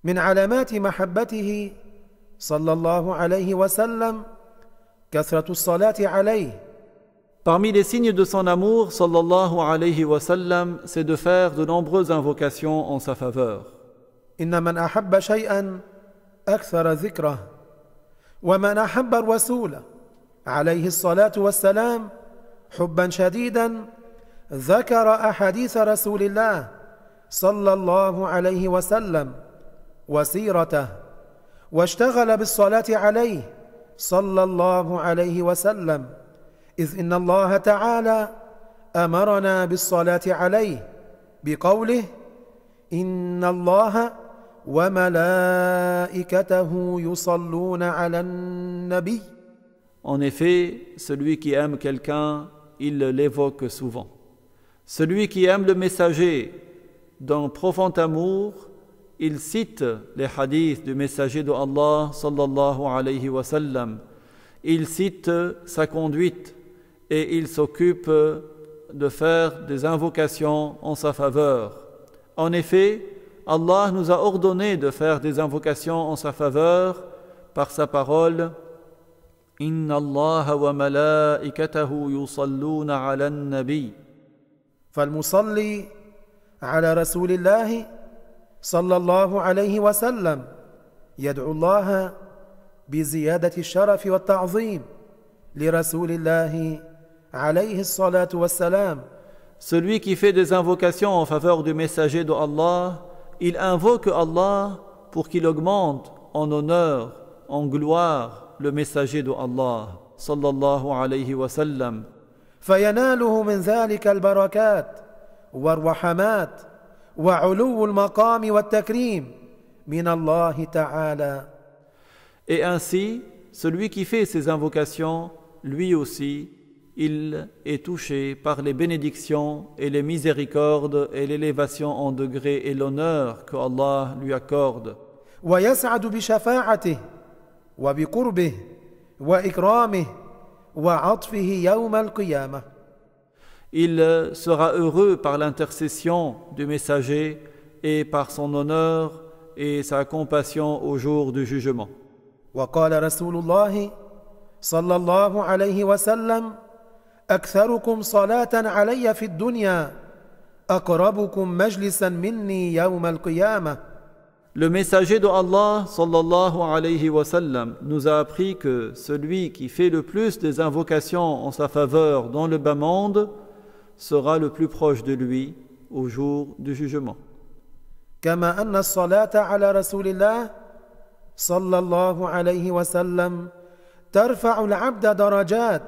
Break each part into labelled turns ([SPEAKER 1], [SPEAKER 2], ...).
[SPEAKER 1] من علامات محبته صلى الله عليه وسلم كثرة الصلاة عليه.
[SPEAKER 2] Parmi les signes de son amour, sallallahu alayhi wa sallam, c'est de faire de nombreuses invocations en sa faveur.
[SPEAKER 1] إن من أحب شيئا أكثر ذكره ومن أحب الرسول عليه الصلاة والسلام حبا شديدا ذكر أحاديث رسول الله صلى الله عليه وسلم وسيرته واشتغل بالصلاة عليه صلى الله عليه وسلم إذ إن الله تعالى أمرنا بالصلاة عليه بقوله إن الله وملائكته يصلون على النبي.
[SPEAKER 2] En effet, celui qui aime quelqu'un, il l'évoque souvent. Celui qui aime le messager d'un profond amour, il cite les hadiths du messager de Allah sallallahu alayhi wa sallam. Il cite sa conduite et il s'occupe de faire des invocations en sa faveur. En effet, Allah nous a ordonné de faire des invocations en sa faveur par sa parole. Inna Allah wa malaikatahu yusalluna ala nabi.
[SPEAKER 1] فالمصلي على رسول الله صلى الله عليه وسلم يدعو الله بزيادة الشرف والتعظيم لرسول الله عليه الصلاة والسلام.
[SPEAKER 2] Celui qui fait des invocations en faveur du messager de Allah, il invoque Allah pour qu'il augmente en honneur, en gloire, le messager de Allah, sallallahu alayhi wa sallam.
[SPEAKER 1] فيناله من ذلك البركات والرحمات وعلو المقام والتكريم من الله تعالى.
[SPEAKER 2] Et ainsi, celui qui fait ces invocations, lui aussi, il est touché par les bénédictions et les miséricordes et l'élévation en degré et l'honneur que Allah lui accorde.
[SPEAKER 1] ويسعد بشفاعته وبقربه وإكرامه وعطفه يوم القيامة.
[SPEAKER 2] Il sera heureux par l'intercession du messager et par son honneur et sa compassion au jour du jugement.
[SPEAKER 1] وقال رسول الله صلى الله عليه وسلم أكثركم صلاة علي في الدنيا أقربكم مجلسا مني يوم القيامة.
[SPEAKER 2] Le messager de Allah sallallahu alayhi wa sallam nous a appris que celui qui fait le plus des invocations en sa faveur dans le bas monde sera le plus proche de lui au jour du jugement.
[SPEAKER 1] كما أن الصلاة على رسول الله صلى الله عليه وسلم ترفع العبد درجات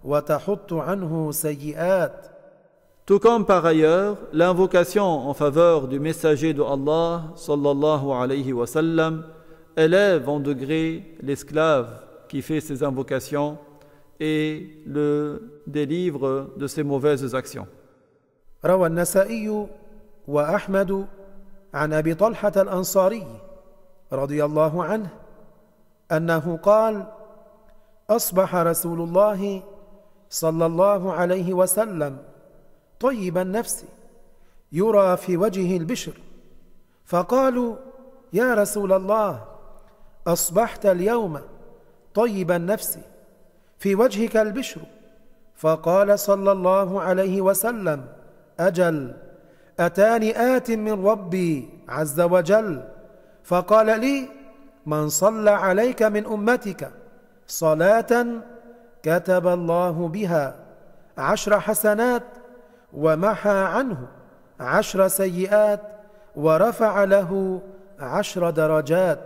[SPEAKER 1] وتحط عنه سيئات.
[SPEAKER 2] Tout comme par ailleurs, l'invocation en faveur du messager de Allah sallallahu alayhi wa sallam élève en degré l'esclave qui fait ses invocations et le délivre de ses mauvaises actions.
[SPEAKER 1] روى النسائي وأحمد عن أبي طلحة الأنصاري رضي الله عنه أنه قال أصبح رسول الله صلى الله عليه وسلم طيب النفس يرى في وجهه البشر فقالوا يا رسول الله أصبحت اليوم طيب النفس في وجهك البشر فقال صلى الله عليه وسلم أجل أتاني آت من ربي عز وجل فقال لي من صلى عليك من أمتك صلاة كتب الله بها 10 حسنات ومحى عنه 10 سيئات ورفع له 10 درجات.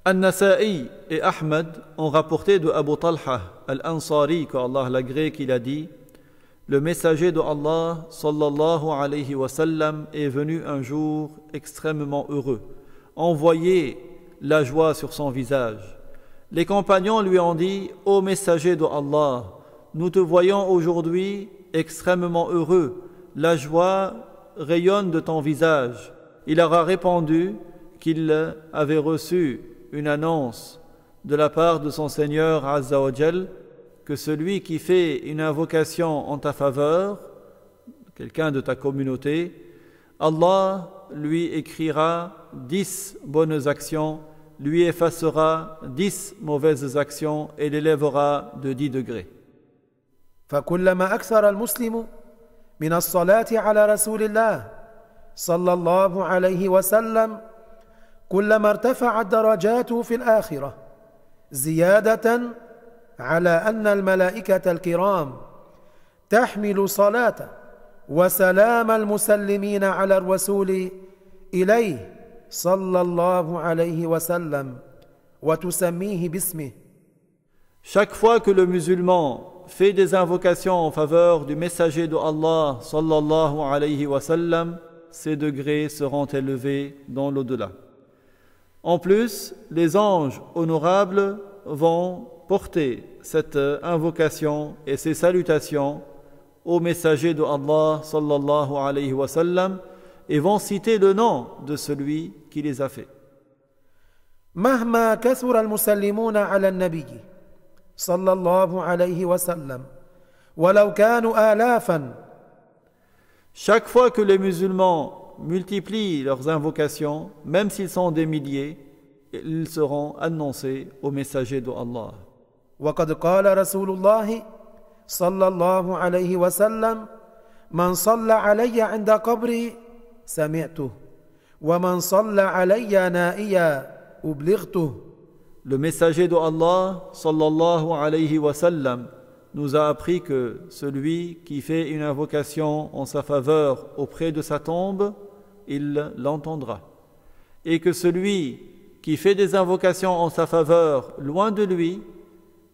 [SPEAKER 2] An-Nasa'i et Ahmad ont rapporté de Abu Talha al-Ansari qu'Allah l'agrée qu'il a dit: le messager de Allah sallallahu alayhi wa sallam est venu un jour extrêmement heureux. On voyait la joie sur son visage. Les compagnons lui ont dit: ô messager de Allah, nous te voyons aujourd'hui extrêmement heureux. La joie rayonne de ton visage. Il leur a répondu qu'il avait reçu une annonce de la part de son Seigneur Azza wa Jal que celui qui fait une invocation en ta faveur, quelqu'un de ta communauté, Allah lui écrira 10 bonnes actions, lui effacera 10 mauvaises actions et l'élèvera de 10 degrés.
[SPEAKER 1] فكلما أكثر المسلم من الصلاة على رسول الله صلى الله عليه وسلم كلما ارتفعت درجاته في الآخرة زيادة على أن الملائكة الكرام تحمل صلاة وسلام المسلمين على الرسول إليه صلى الله عليه وسلم وتسميه باسمه.
[SPEAKER 2] Chaque fois que le musulman fait des invocations en faveur du messager de Allah sallallahu alayhi wa sallam, ses degrés seront élevés dans l'au-delà. En plus, les anges honorables vont porter cette invocation et ces salutations au messager de Allah sallallahu alayhi wa sallam et vont citer le nom de celui qui les a fait.
[SPEAKER 1] مهما كثر المسلمون على النبي صلى الله عليه وسلم ولو كانوا آلافا.
[SPEAKER 2] Chaque fois que les musulmans multiplient leurs invocations, même s'ils sont des milliers, ils seront annoncés au messager de Allah.
[SPEAKER 1] وقد قال رسول الله صلى الله عليه وسلم من صلى علي عند قبري سمعته ومن صلى علي نائيا أبلغته.
[SPEAKER 2] Le messager de Allah sallallahu alayhi wa sallam nous a appris que celui qui fait une invocation en sa faveur auprès de sa tombe, il l'entendra. Et que celui qui fait des invocations en sa faveur loin de lui,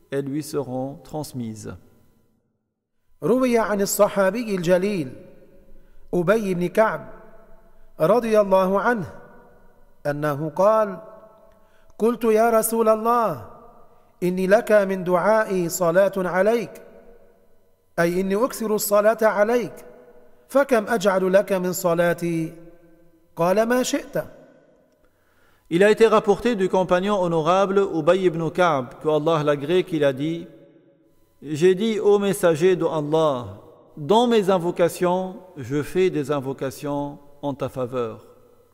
[SPEAKER 2] elles lui seront transmises.
[SPEAKER 1] روي عن الصحابي الجليل أبي بن كعب رضي الله عنه أنه قال: قلت يا رسول الله إني لك من دعائي صلاة عليك، أي إني أكثر الصلاة عليك، فكم أجعل لك من صلاتي؟ قال ما شئت.
[SPEAKER 2] Il a été rapporté du compagnon honorable Ubay ibn Ka'b, que Allah l'agrée, qu'il a dit: j'ai dit au messager de Allah, dans mes invocations, je fais des invocations en ta faveur.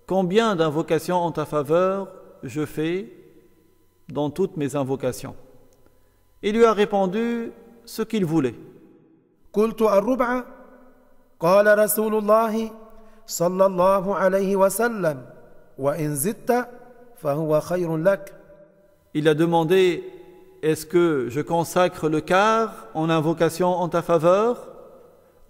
[SPEAKER 2] Combien d'invocations en ta faveur je fais dans toutes mes invocations? Il lui a répondu ce qu'il voulait.
[SPEAKER 1] قلت الربع. قال رسول الله صلى الله عليه وسلم وإن زدت فهو خير لك.
[SPEAKER 2] Il a demandé: est-ce que je consacre le quart en invocation en ta faveur?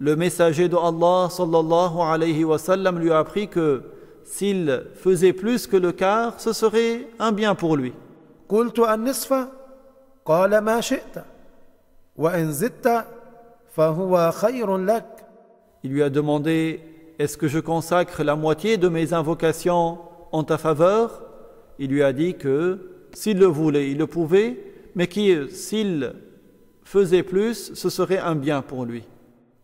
[SPEAKER 2] Le messager de Allah sallallahu alayhi wa sallam lui a appris que s'il faisait plus que le quart, ce serait un bien pour lui.
[SPEAKER 1] قلت النصف. قال ما شئت وإن زدت فهو خير لك.
[SPEAKER 2] Il lui a demandé: est-ce que je consacre la moitié de mes invocations en ta faveur? Il lui a dit que s'il le voulait, il le pouvait, mais que s'il faisait plus, ce serait un bien pour lui.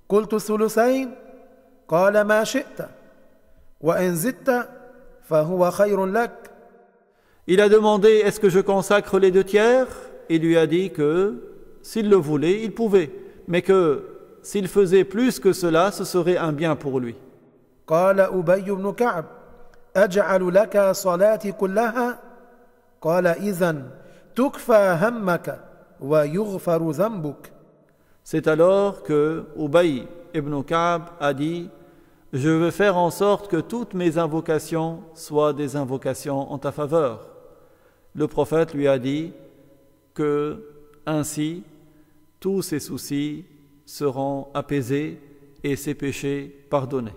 [SPEAKER 1] قلت الثلثين. قال ما شئت وإن زدت فهو خير لك.
[SPEAKER 2] Il a demandé: est-ce que je consacre les 2 tiers? Il lui a dit que s'il le voulait, il pouvait, mais que s'il faisait plus que cela, ce serait un bien pour lui.
[SPEAKER 1] قال أبي بن كعب أجعل لك صلاتي كلها؟ قال إذن تكفى همك ويغفر ذنبك.
[SPEAKER 2] C'est alors que Ubay ibn Ka'b a dit: je veux faire en sorte que toutes mes invocations soient des invocations en ta faveur. Le prophète lui a dit que ainsi tous ses soucis seront apaisés et ses péchés pardonnés.